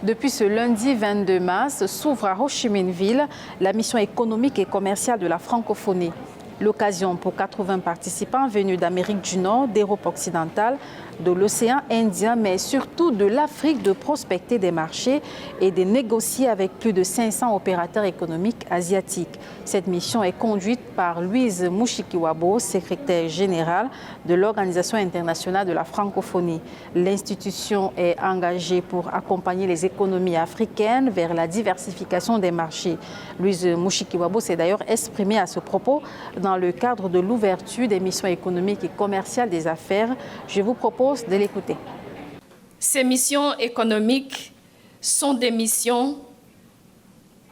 Depuis ce lundi 22 mars, s'ouvre à Ho Chi Minh Ville la mission économique et commerciale de la francophonie. L'occasion pour 80 participants venus d'Amérique du Nord, d'Europe occidentale, de l'océan Indien, mais surtout de l'Afrique, de prospecter des marchés et de négocier avec plus de 500 opérateurs économiques asiatiques. Cette mission est conduite par Louise Mushikiwabo, secrétaire générale de l'Organisation internationale de la francophonie. L'institution est engagée pour accompagner les économies africaines vers la diversification des marchés. Louise Mushikiwabo s'est d'ailleurs exprimée à ce propos dans le cadre de l'ouverture des missions économiques et commerciales des affaires. Je vous propose de l'écouter. Ces missions économiques sont des missions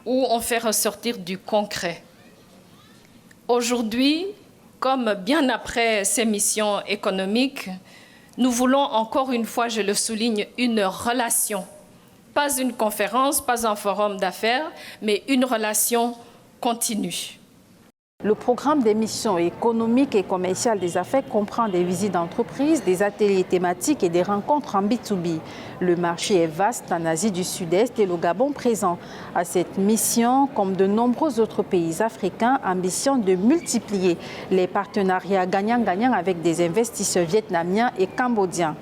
où on fait ressortir du concret. Aujourd'hui, comme bien après ces missions économiques, nous voulons encore une fois, je le souligne, une relation. Pas une conférence, pas un forum d'affaires, mais une relation continue. Le programme des missions économiques et commerciales des affaires comprend des visites d'entreprise, des ateliers thématiques et des rencontres en B2B. Le marché est vaste en Asie du Sud-Est et le Gabon présent à cette mission, comme de nombreux autres pays africains, ambitionne de multiplier les partenariats gagnant-gagnant avec des investisseurs vietnamiens et cambodgiens.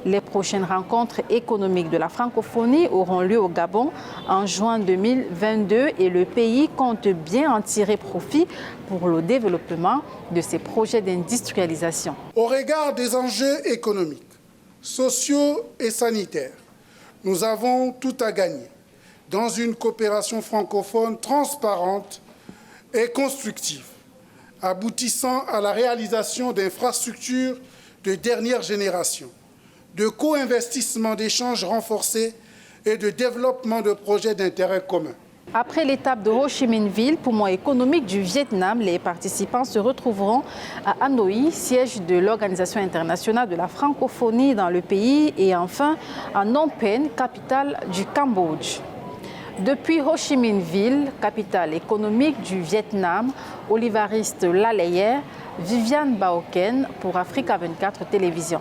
Les prochaines rencontres économiques de la francophonie auront lieu au Gabon en juin 2022 et le pays compte bien en tirer profit pour le développement de ses projets d'industrialisation. Au regard des enjeux économiques, sociaux et sanitaires, nous avons tout à gagner dans une coopération francophone transparente et constructive, aboutissant à la réalisation d'infrastructures de dernière génération, de co-investissement d'échanges renforcés et de développement de projets d'intérêt commun. Après l'étape de Ho Chi Minh Ville, poumon économique du Vietnam, les participants se retrouveront à Hanoi, siège de l'Organisation internationale de la francophonie dans le pays, et enfin à Phnom Penh, capitale du Cambodge. Depuis Ho Chi Minh Ville, capitale économique du Vietnam, Olivariste Laleyer, Viviane Baoken pour Africa 24 Télévision.